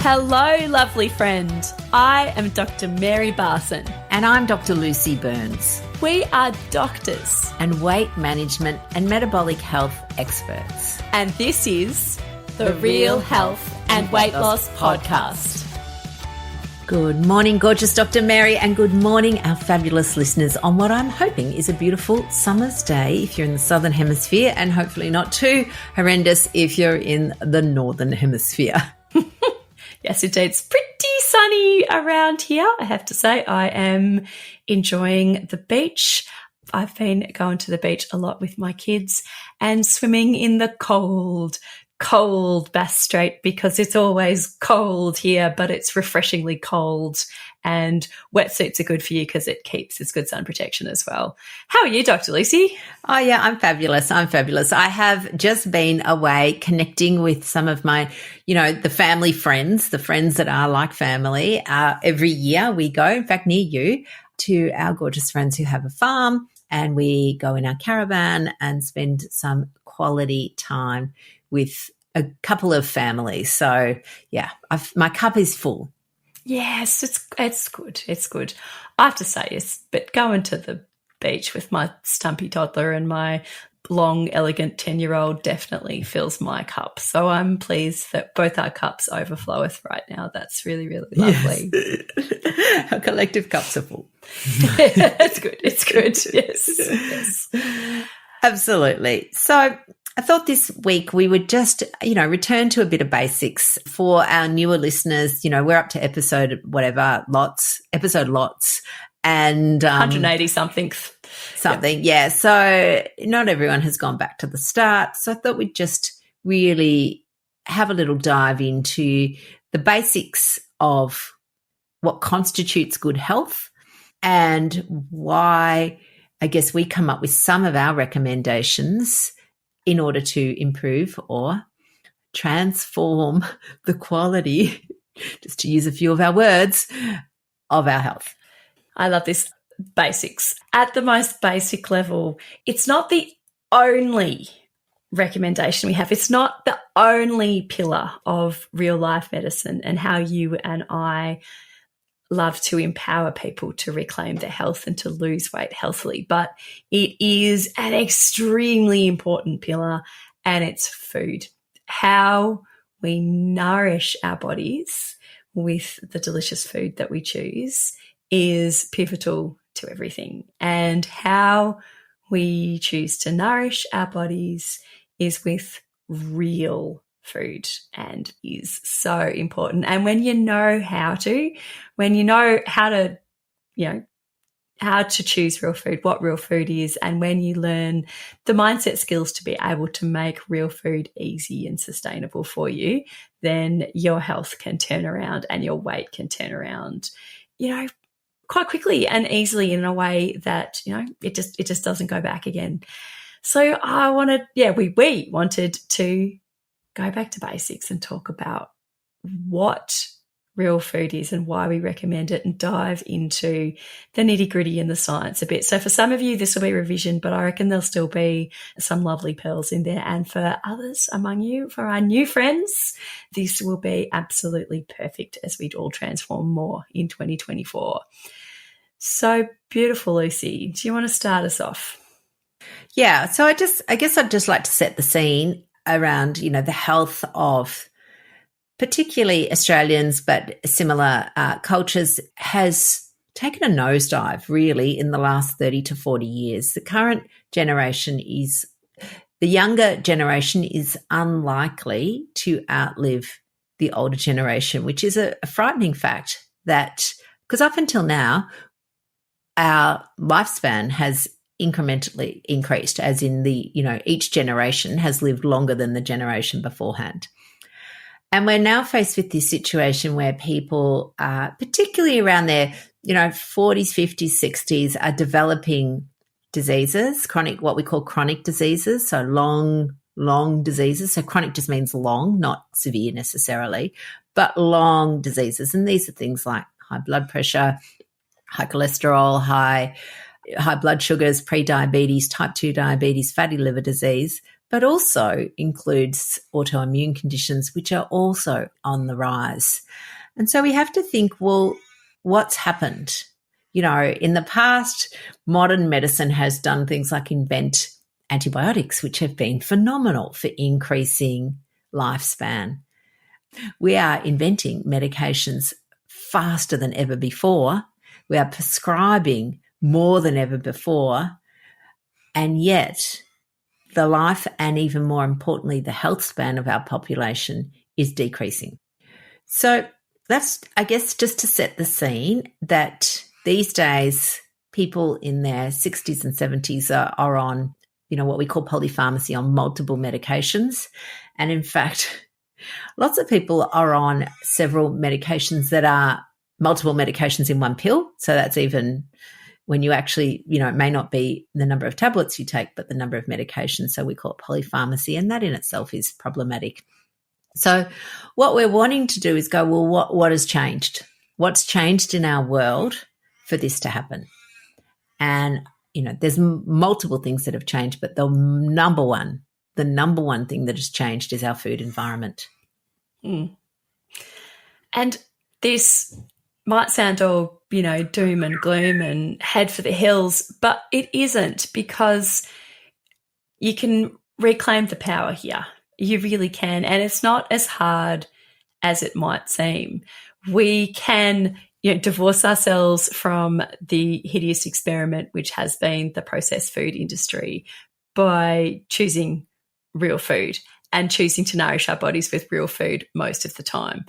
Hello, lovely friend. I am Dr. Mary Barson. And I'm Dr. Lucy Burns. We are doctors and weight management and metabolic health experts. And this is the Real Health and Weight Loss Podcast. Good morning, gorgeous Dr. Mary, and good morning, our fabulous listeners, on what I'm hoping is a beautiful summer's day if you're in the Southern Hemisphere, and hopefully not too horrendous if you're in the Northern Hemisphere. Yes, indeed. It's pretty sunny around here, I have to say. I am enjoying the beach. I've been going to the beach a lot with my kids and swimming in the cold Bass Strait because it's always cold here, but it's refreshingly cold, and wetsuits are good for you because it's good sun protection as well. How are you, Dr. Lucy? Oh, yeah, I'm fabulous. I have just been away connecting with some of my, the family friends, the friends that are like family. Every year we go, in fact, near you, to our gorgeous friends who have a farm, and we go in our caravan and spend some quality time with a couple of families. So, yeah, my cup is full. Yes, it's good. It's good. I have to say, but going to the beach with my stumpy toddler and my long, elegant 10-year-old definitely fills my cup. So I'm pleased that both our cups overfloweth right now. That's really, really lovely. Yes. Our collective cups are full. It's good. It's good. Yes. Absolutely. So I thought this week we would just, return to a bit of basics for our newer listeners. We're up to episode lots. And 180 something. Yeah. So not everyone has gone back to the start. So I thought we'd just really have a little dive into the basics of what constitutes good health and why, I guess, we come up with some of our recommendations in order to improve or transform the quality, just to use a few of our words, of our health. I love this. Basics. At the most basic level, it's not the only recommendation we have. It's not the only pillar of real life medicine and how you and I love to empower people to reclaim their health and to lose weight healthily. But it is an extremely important pillar, and it's food. How we nourish our bodies with the delicious food that we choose is pivotal to everything. And how we choose to nourish our bodies is with real food, and is so important. And when you know how to choose real food, what real food is, and when you learn the mindset skills to be able to make real food easy and sustainable for you, then your health can turn around and your weight can turn around, quite quickly and easily, in a way that, it just doesn't go back again. So we wanted to go back to basics and talk about what real food is and why we recommend it, and dive into the nitty-gritty and the science a bit. So for some of you, this will be revision, but I reckon there'll still be some lovely pearls in there. And for others among you, for our new friends, this will be absolutely perfect as we all transform more in 2024. So beautiful, Lucy. Do you want to start us off? Yeah. So I guess I'd just like to set the scene around, the health of particularly Australians, but similar cultures, has taken a nosedive really in the last 30 to 40 years. The younger generation is unlikely to outlive the older generation, which is a frightening fact, that because up until now, our lifespan has incrementally increased, as in each generation has lived longer than the generation beforehand. And we're now faced with this situation where people, particularly around their, 40s, 50s, 60s, are developing diseases, what we call chronic diseases, so long diseases. So chronic just means long, not severe necessarily, but long diseases. And these are things like high blood pressure, high cholesterol, high blood sugars, pre-diabetes, type 2 diabetes, fatty liver disease, but also includes autoimmune conditions, which are also on the rise. And so we have to think, well, what's happened? You know, in the past, modern medicine has done things like invent antibiotics, which have been phenomenal for increasing lifespan. We are inventing medications faster than ever before. We are prescribing more than ever before. And yet the life and even more importantly, the health span of our population is decreasing. So that's, I guess, just to set the scene that these days people in their 60s and 70s are on, you know, what we call polypharmacy, on multiple medications. And in fact, lots of people are on several medications that are multiple medications in one pill. So that's even when you actually, you know, it may not be the number of tablets you take, but the number of medications. So we call it polypharmacy, and that in itself is problematic. So what we're wanting to do is go, well, what has changed? What's changed in our world for this to happen? And, you know, there's multiple things that have changed, but the number one thing that has changed is our food environment. Mm. And this might sound all, you know, doom and gloom and head for the hills, but it isn't, because you can reclaim the power here. You really can. And it's not as hard as it might seem. We can, you know, divorce ourselves from the hideous experiment, which has been the processed food industry, by choosing real food and choosing to nourish our bodies with real food most of the time.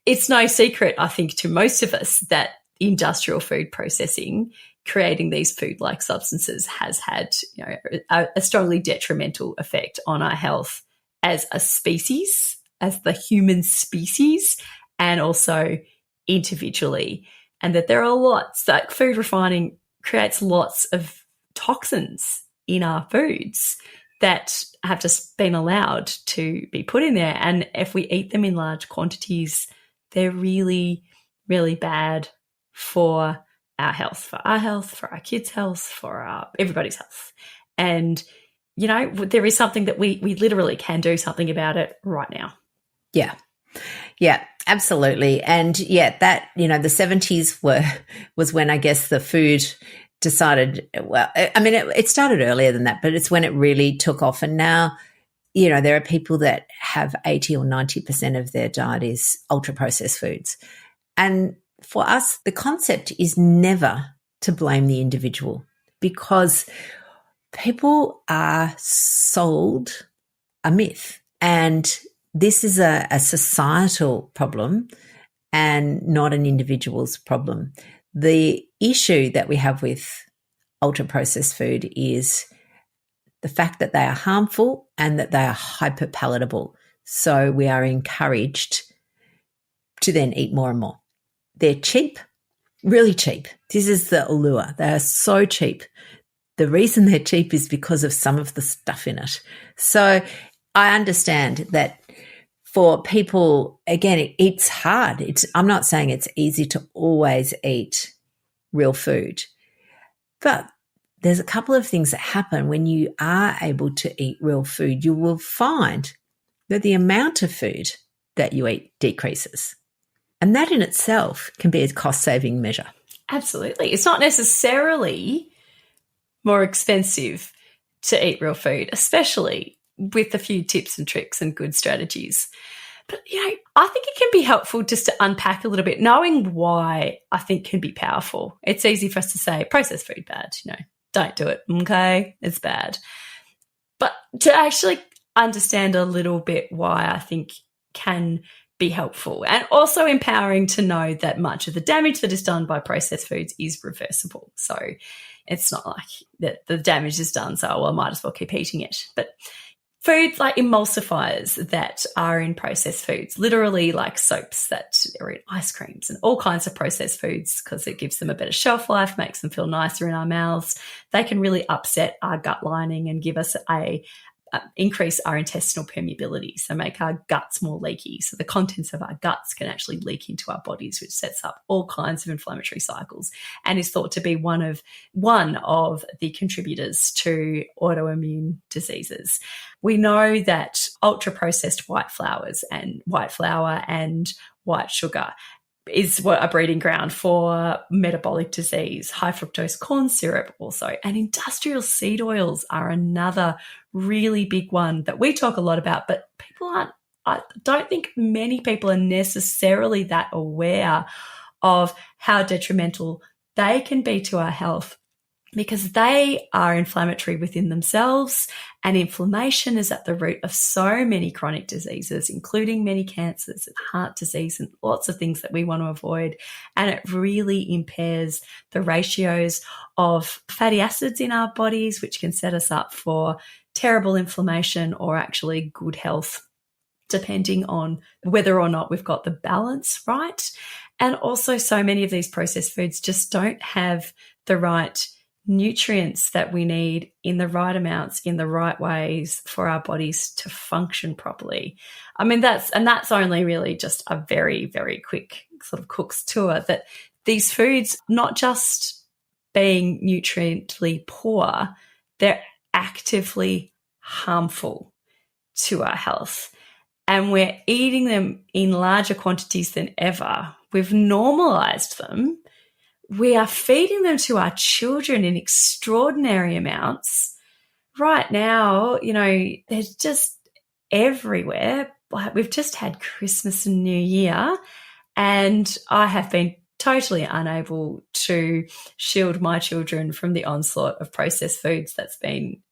It's no secret, I think, to most of us that industrial food processing, creating these food-like substances, has had, you know, a strongly detrimental effect on our health as a species, as the human species, and also individually. And that there are lots, like food refining creates lots of toxins in our foods that have just been allowed to be put in there. And if we eat them in large quantities, they're really, really bad for our health, for our kids' health, for everybody's health. And, you know, there is something that we literally can do something about it right now. Yeah. Yeah, absolutely. And yeah, that, you know, the 70s was when I guess the food decided, well, I mean, it started earlier than that, but it's when it really took off. And now, you know, there are people that have 80 or 90% of their diet is ultra processed foods. And for us, the concept is never to blame the individual, because people are sold a myth. And this is a societal problem and not an individual's problem. The issue that we have with ultra processed food is the fact that they are harmful and that they are hyper palatable. So we are encouraged to then eat more and more. They're cheap, really cheap. This is the allure. They are so cheap. The reason they're cheap is because of some of the stuff in it. So I understand that for people, again, it's hard. I'm not saying it's easy to always eat real food, but there's a couple of things that happen when you are able to eat real food. You will find that the amount of food that you eat decreases. And that in itself can be a cost-saving measure. Absolutely. It's not necessarily more expensive to eat real food, especially with a few tips and tricks and good strategies. But, you know, I think it can be helpful just to unpack a little bit, knowing why I think can be powerful. It's easy for us to say, processed food bad, you know, don't do it, okay, it's bad. But to actually understand a little bit why I think can be helpful, and also empowering to know that much of the damage that is done by processed foods is reversible. So it's not like that the damage is done, so, well, I might as well keep eating it. But foods like emulsifiers that are in processed foods, literally like soaps that are in ice creams and all kinds of processed foods, because it gives them a better shelf life, makes them feel nicer in our mouths. They can really upset our gut lining and give us a increase our intestinal permeability, so make our guts more leaky. So the contents of our guts can actually leak into our bodies, which sets up all kinds of inflammatory cycles and is thought to be one of the contributors to autoimmune diseases. We know that ultra-processed white flour and white sugar is what a breeding ground for metabolic disease. High fructose corn syrup also, and industrial seed oils are another really big one that we talk a lot about, but I don't think many people are necessarily that aware of how detrimental they can be to our health, because they are inflammatory within themselves, and inflammation is at the root of so many chronic diseases, including many cancers and heart disease and lots of things that we want to avoid. And it really impairs the ratios of fatty acids in our bodies, which can set us up for terrible inflammation or actually good health, depending on whether or not we've got the balance right. And also, so many of these processed foods just don't have the right nutrients that we need in the right amounts, in the right ways for our bodies to function properly. I mean, that's only really just a very, very quick sort of cook's tour, that these foods, not just being nutriently poor, they're actively harmful to our health. And we're eating them in larger quantities than ever. We've normalized them. We are feeding them to our children in extraordinary amounts. Right now, they're just everywhere. We've just had Christmas and New Year, and I have been totally unable to shield my children from the onslaught of processed foods that's been,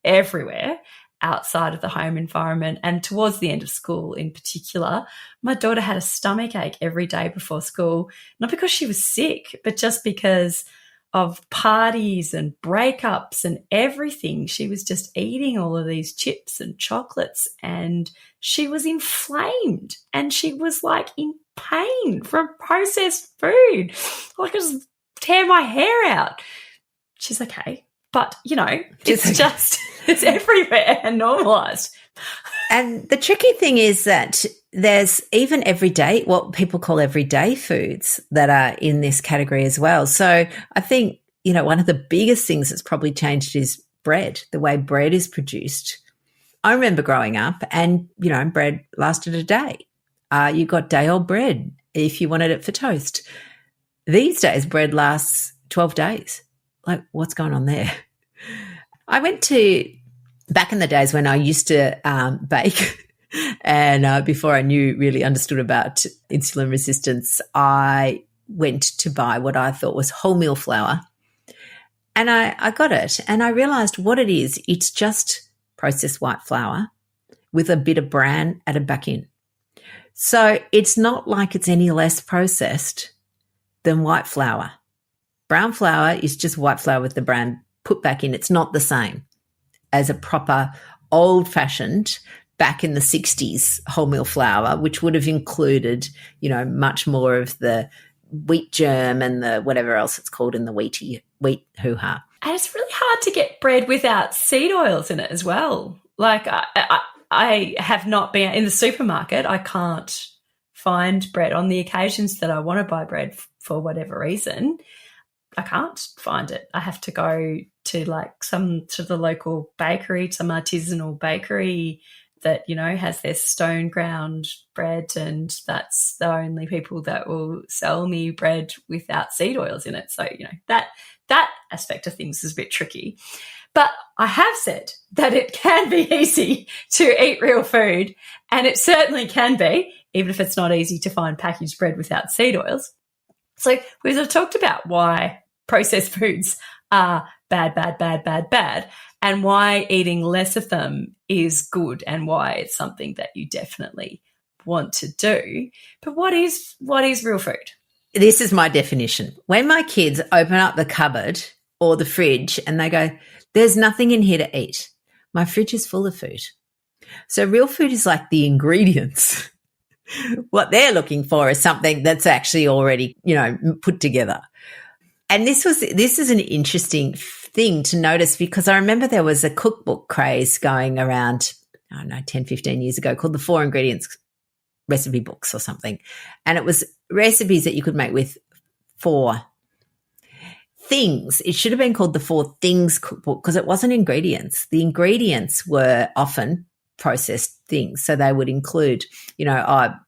everywhere outside of the home environment. And towards the end of school in particular, my daughter had a stomach ache every day before school, not because she was sick, but just because of parties and breakups and everything. She was just eating all of these chips and chocolates, and she was inflamed, and she was like in pain from processed food. Like, I just tear my hair out. She's okay. But, it's everywhere and normalised. And the tricky thing is that there's even everyday, what people call everyday foods that are in this category as well. So I think, one of the biggest things that's probably changed is bread, the way bread is produced. I remember growing up and, bread lasted a day. You got day-old bread if you wanted it for toast. These days, bread lasts 12 days. Like, what's going on there? I went to, back in the days when I used to bake, and before I really understood about insulin resistance, I went to buy what I thought was wholemeal flour. And I got it, and I realised what it is. It's just processed white flour with a bit of bran added back in. So it's not like it's any less processed than white flour. Brown flour is just white flour with the bran put back in. It's not the same as a proper old-fashioned, back in the 60s, wholemeal flour, which would have included, much more of the wheat germ and the whatever else it's called in the wheat hoo-ha. And it's really hard to get bread without seed oils in it as well. Like, I have not been in the supermarket. I can't find bread on the occasions that I want to buy bread for whatever reason. I can't find it. I have to go to the local bakery, some artisanal bakery that, has their stone ground bread, and that's the only people that will sell me bread without seed oils in it. So, that aspect of things is a bit tricky. But I have said that it can be easy to eat real food, and it certainly can be, even if it's not easy to find packaged bread without seed oils. So we've talked about why processed foods are bad, and why eating less of them is good, and why it's something that you definitely want to do. But what is real food? This is my definition. When my kids open up the cupboard or the fridge and they go, "There's nothing in here to eat," my fridge is full of food. So real food is like the ingredients. What they're looking for is something that's actually already, put together. And this is an interesting thing to notice, because I remember there was a cookbook craze going around, I don't know, 10, 15 years ago, called the 4 Ingredients Recipe Books or something. And it was recipes that you could make with 4 things. It should have been called the 4 Things Cookbook, because it wasn't ingredients. The ingredients were often processed things. So they would include,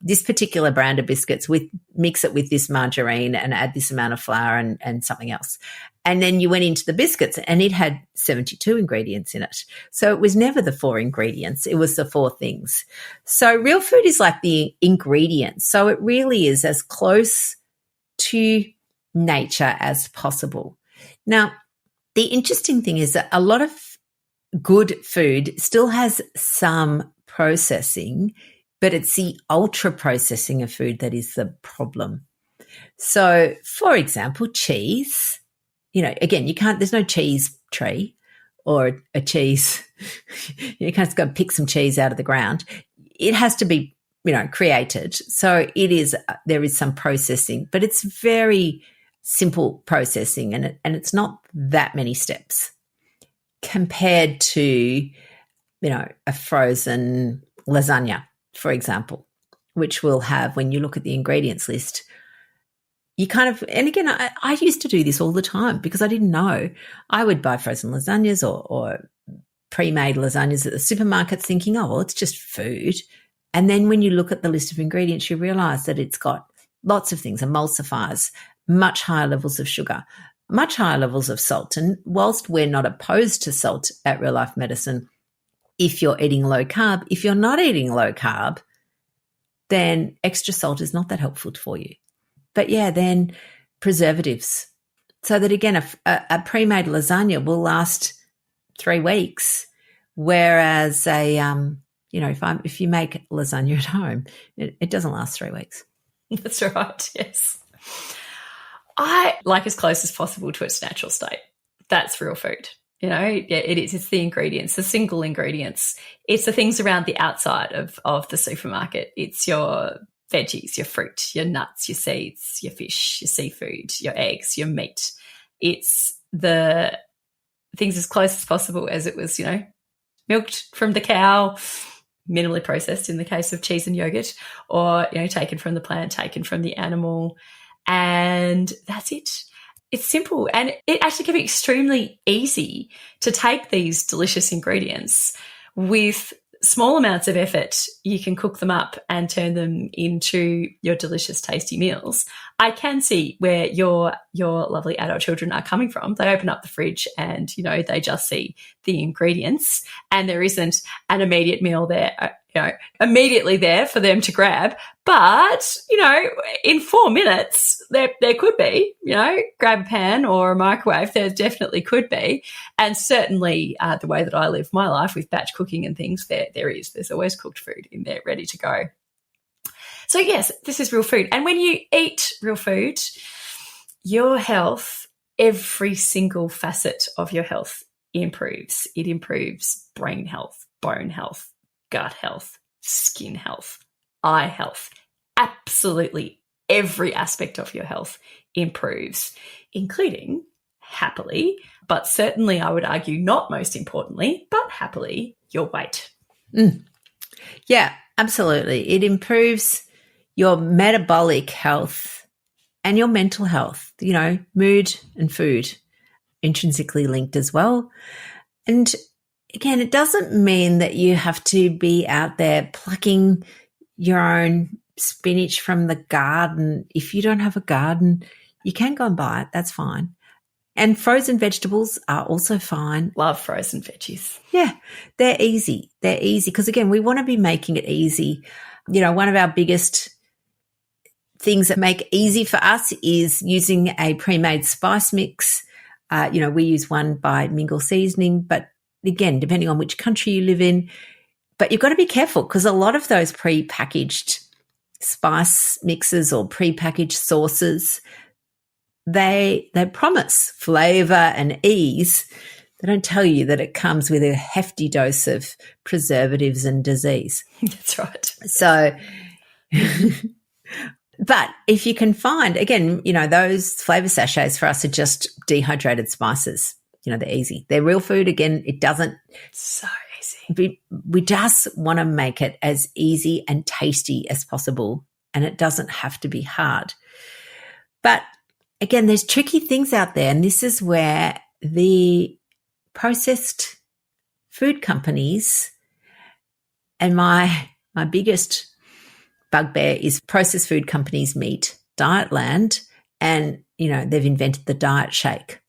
this particular brand of biscuits, mix it with this margarine and add this amount of flour and something else. And then you went into the biscuits and it had 72 ingredients in it. So it was never the 4 ingredients. It was the 4 things. So real food is like the ingredients. So it really is as close to nature as possible. Now, the interesting thing is that a lot of good food still has some processing, but it's the ultra processing of food that is the problem. So, for example, cheese, again, there's no cheese tree or a cheese. You can't just go pick some cheese out of the ground. It has to be, created. So there is some processing, but it's very simple processing, and it's not that many steps compared to, a frozen lasagna, for example, which will have, when you look at the ingredients list, you kind of, and again, I used to do this all the time because I didn't know. I would buy frozen lasagnas or pre-made lasagnas at the supermarkets thinking, oh, well, it's just food. And then when you look at the list of ingredients, you realize that it's got lots of things, emulsifiers, much higher levels of sugar, much higher levels of salt. And whilst we're not opposed to salt at Real Life Medicine, if you're eating low carb, if you're not eating low carb, then extra salt is not that helpful for you. But yeah, then preservatives. So that again, a pre-made lasagna will last 3 weeks, whereas if you make lasagna at home, it doesn't last 3 weeks. That's right. Yes. I like as close as possible to its natural state. That's real food. It is. It's the ingredients, the single ingredients. It's the things around the outside of the supermarket. It's your veggies, your fruit, your nuts, your seeds, your fish, your seafood, your eggs, your meat. It's the things as close as possible as it was, milked from the cow, minimally processed in the case of cheese and yogurt, or, taken from the plant, taken from the animal. And that's it. It's simple. And it actually can be extremely easy to take these delicious ingredients with small amounts of effort. You can cook them up and turn them into your delicious, tasty meals. I can see where your lovely adult children are coming from. They open up the fridge and, they just see the ingredients and there isn't an immediate meal there, immediately there for them to grab. But, in 4 minutes, there could be, grab a pan or a microwave. There definitely could be. And certainly the way that I live my life with batch cooking and things, there's always cooked food in there ready to go. So yes, this is real food. And when you eat real food, your health, every single facet of your health improves. It improves brain health, bone health, gut health, skin health, eye health. Absolutely every aspect of your health improves, including, happily, but certainly I would argue not most importantly, but happily, your weight. Yeah, absolutely. It improves your metabolic health and your mental health, mood and food intrinsically linked as well. And again, it doesn't mean that you have to be out there plucking your own spinach from the garden. If you don't have a garden, you can go and buy it. That's fine. And frozen vegetables are also fine. Love frozen veggies. Yeah, they're easy. They're easy because, again, we want to be making it easy. One of our biggest things that make easy for us is using a pre-made spice mix. We use one by Mingle Seasoning, but again, depending on which country you live in. But you've got to be careful because a lot of those pre-packaged spice mixes or pre-packaged sauces, they promise flavour and ease. They don't tell you that it comes with a hefty dose of preservatives and disease. That's right. So But if you can find, again, those flavor sachets for us are just dehydrated spices. They're easy. They're real food. Again, it doesn't. So easy. We just want to make it as easy and tasty as possible, and it doesn't have to be hard. But again, there's tricky things out there, and this is where the processed food companies, and my biggest bugbear is processed food companies meet Dietland, and they've invented the diet shake.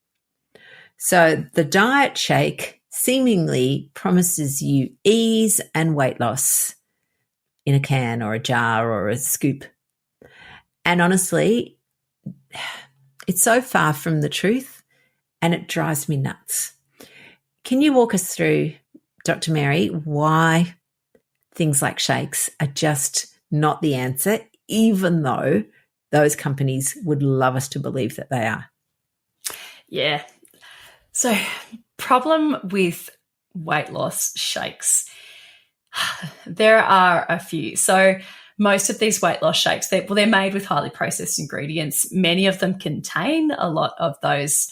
So the diet shake seemingly promises you ease and weight loss in a can or a jar or a scoop. And honestly, it's so far from the truth, and it drives me nuts. Can you walk us through, Dr. Mary, why things like shakes are just not the answer, even though those companies would love us to believe that they are? Yeah. So, problem with weight loss shakes, there are a few. So, most of these weight loss shakes, they're made with highly processed ingredients. Many of them contain a lot of those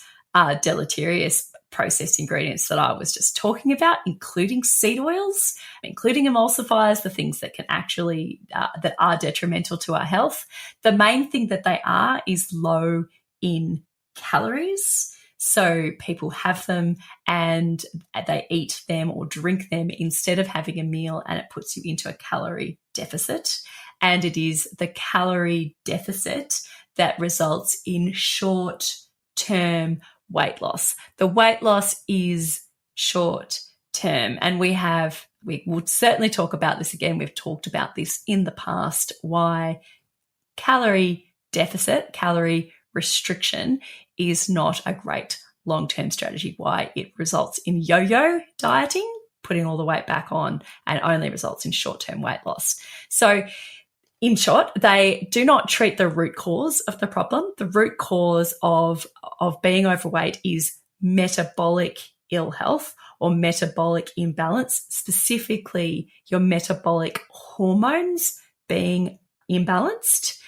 deleterious processed ingredients that I was just talking about, including seed oils, including emulsifiers, the things that can actually, that are detrimental to our health. The main thing that they are is low in calories. So people have them and they eat them or drink them instead of having a meal, and it puts you into a calorie deficit. And it is the calorie deficit that results in short-term weight loss. The weight loss is short-term, and we will certainly talk about this again. We've talked about this in the past, why calorie deficit, calorie restriction is not a great long-term strategy, why it results in yo-yo dieting, putting all the weight back on, and only results in short-term weight loss. So in short, they do not treat the root cause of the problem. The root cause of being overweight is metabolic ill health or metabolic imbalance, specifically your metabolic hormones being imbalanced.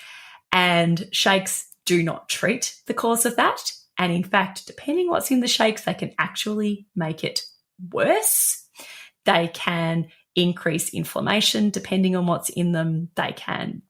And shakes do not treat the cause of that. And in fact, depending what's in the shakes, they can actually make it worse. They can increase inflammation depending on what's in them. They can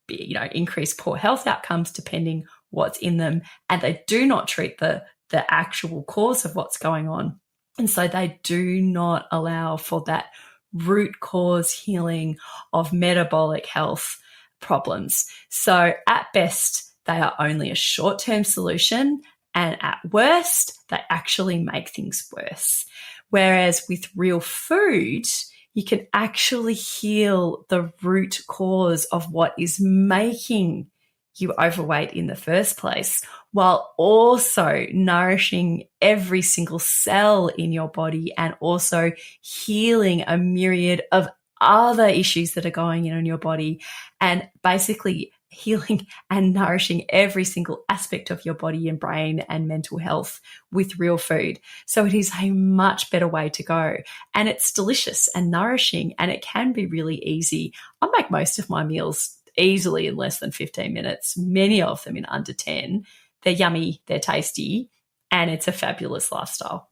increase poor health outcomes depending what's in them. And they do not treat the actual cause of what's going on. And so they do not allow for that root cause healing of metabolic health problems. So at best, they are only a short-term solution, and at worst, they actually make things worse. Whereas with real food, you can actually heal the root cause of what is making you overweight in the first place, while also nourishing every single cell in your body and also healing a myriad of other issues that are going on in your body, and basically healing and nourishing every single aspect of your body and brain and mental health with real food. So it is a much better way to go, and it's delicious and nourishing, and it can be really easy. I make most of my meals easily in less than 15 minutes, many of them in under 10. They're yummy, they're tasty, and it's a fabulous lifestyle.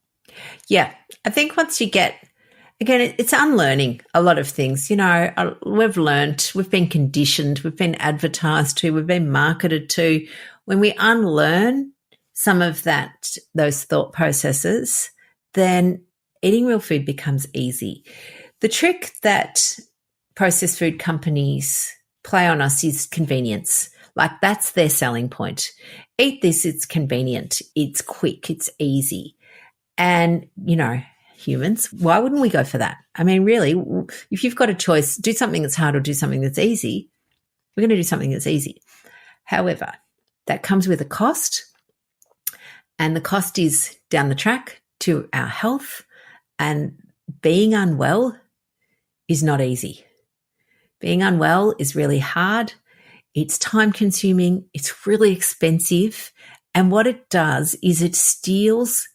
Yeah, I think once you get, again, it's unlearning a lot of things. We've learned, we've been conditioned, we've been advertised to, we've been marketed to. When we unlearn some of those thought processes, then eating real food becomes easy. The trick that processed food companies play on us is convenience. Like, that's their selling point. Eat this, it's convenient, it's quick, it's easy. And, humans, why wouldn't we go for that? I mean, really, if you've got a choice, do something that's hard or do something that's easy, we're going to do something that's easy. However, that comes with a cost, and the cost is down the track to our health, and being unwell is not easy. Being unwell is really hard. It's time consuming. It's really expensive. And what it does is it steals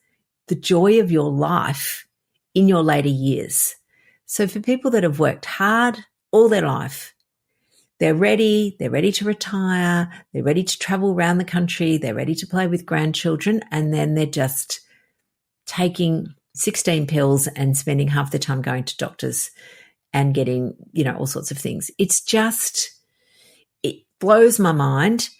the joy of your life in your later years. So for people that have worked hard all their life, They're ready to retire, they're ready to travel around the country, they're ready to play with grandchildren, and then they're just taking 16 pills and spending half the time going to doctors and getting, all sorts of things. It's just, it blows my mind.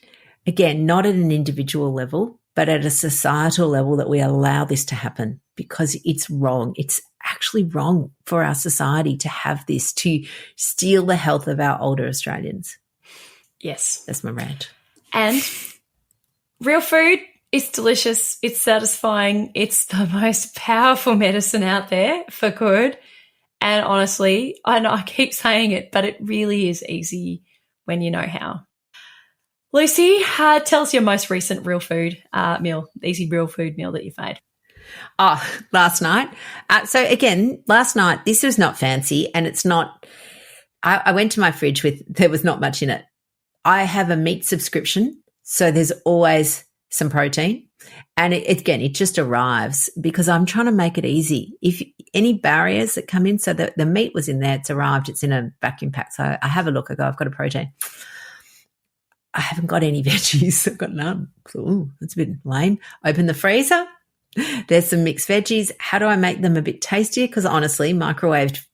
Again, not at an individual level, but at a societal level, that we allow this to happen, because it's wrong. It's actually wrong for our society to have this, to steal the health of our older Australians. Yes. That's my rant. And real food, it's delicious. It's satisfying. It's the most powerful medicine out there for good. And honestly, I know I keep saying it, but it really is easy when you know how. Lucy, tell us your most recent real food meal, easy real food meal that you've made. Oh, last night. So again, last night, this was not fancy, and it's not, I went to my fridge there was not much in it. I have a meat subscription, so there's always some protein. And it just arrives, because I'm trying to make it easy. If any barriers that come in, so the meat was in there, it's arrived, it's in a vacuum pack. So I have a look, I go, I've got a protein. I haven't got any veggies. I've got none. Ooh, that's a bit lame. Open the freezer. There's some mixed veggies. How do I make them a bit tastier? Because honestly, microwaved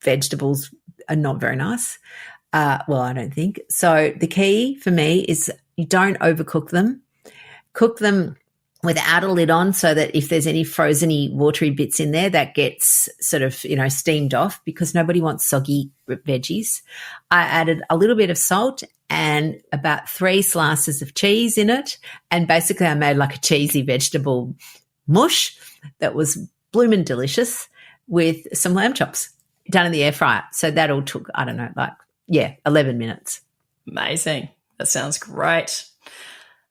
vegetables are not very nice. Well, I don't think. So the key for me is you don't overcook them. Cook them without a lid on, so that if there's any frozen-y, watery bits in there, that gets sort of, steamed off, because nobody wants soggy veggies. I added a little bit of salt and about 3 slices of cheese in it. And basically I made like a cheesy vegetable mush that was bloomin' delicious with some lamb chops done in the air fryer. So that all took, 11 minutes. Amazing. That sounds great.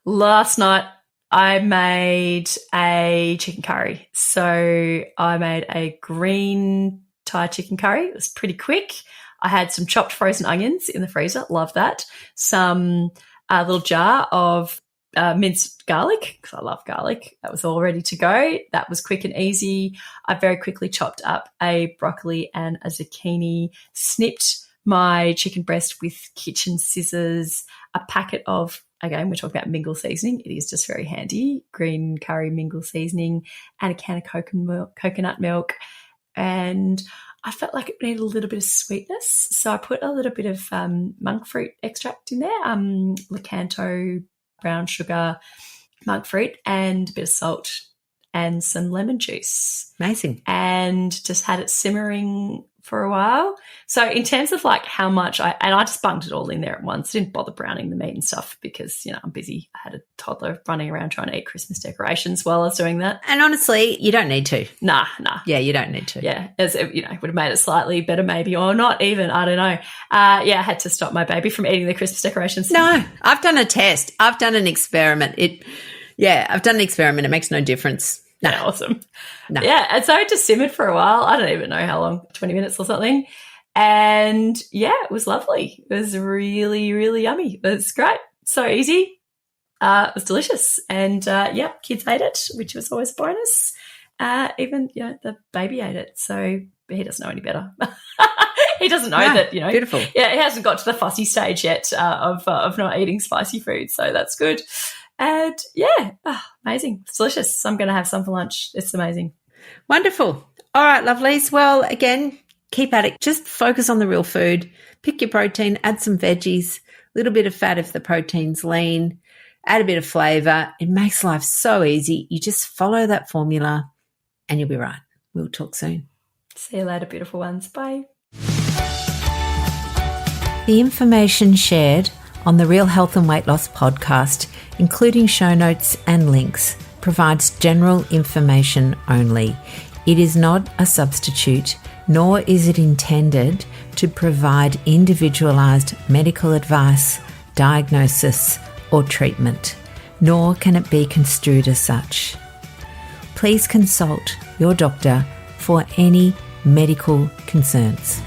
Last night I made a chicken curry. So I made a green Thai chicken curry. It was pretty quick. I had some chopped frozen onions in the freezer. Love that. Some little jar of minced garlic, because I love garlic. That was all ready to go. That was quick and easy. I very quickly chopped up a broccoli and a zucchini, snipped my chicken breast with kitchen scissors, a packet of, again, we're talking about mingle seasoning. It is just very handy, green curry mingle seasoning, and a can of coconut milk. And I felt like it needed a little bit of sweetness, so I put a little bit of monk fruit extract in there, Lakanto, brown sugar, monk fruit, and a bit of salt and some lemon juice. Amazing. And just had it simmering for a while. So in terms of like how much I just bunked it all in there at once. Didn't bother browning the meat and stuff because, I'm busy. I had a toddler running around trying to eat Christmas decorations while I was doing that. And honestly, you don't need to. Nah. Yeah, you don't need to. Yeah, as would have made it slightly better maybe, or not even, I don't know. I had to stop my baby from eating the Christmas decorations. No, I've done a test. I've done an experiment. I've done an experiment. It makes no difference. No. Yeah, awesome. No. Yeah, and so it just simmered for a while. I don't even know how long, 20 minutes or something. And, it was lovely. It was really, really yummy. It was great. So easy. It was delicious. And, kids ate it, which was always a bonus. Even, the baby ate it. So he doesn't know any better. He doesn't know that, Beautiful. Yeah, he hasn't got to the fussy stage yet of not eating spicy food. So that's good. And, amazing. It's delicious. I'm going to have some for lunch. It's amazing. Wonderful. All right, lovelies. Well, again, keep at it. Just focus on the real food. Pick your protein, add some veggies, a little bit of fat if the protein's lean, add a bit of flavour. It makes life so easy. You just follow that formula and you'll be right. We'll talk soon. See you later, beautiful ones. Bye. The information shared on the Real Health and Weight Loss podcast, including show notes and links, provides general information only. It is not a substitute, nor is it intended to provide individualised medical advice, diagnosis, or treatment, nor can it be construed as such. Please consult your doctor for any medical concerns.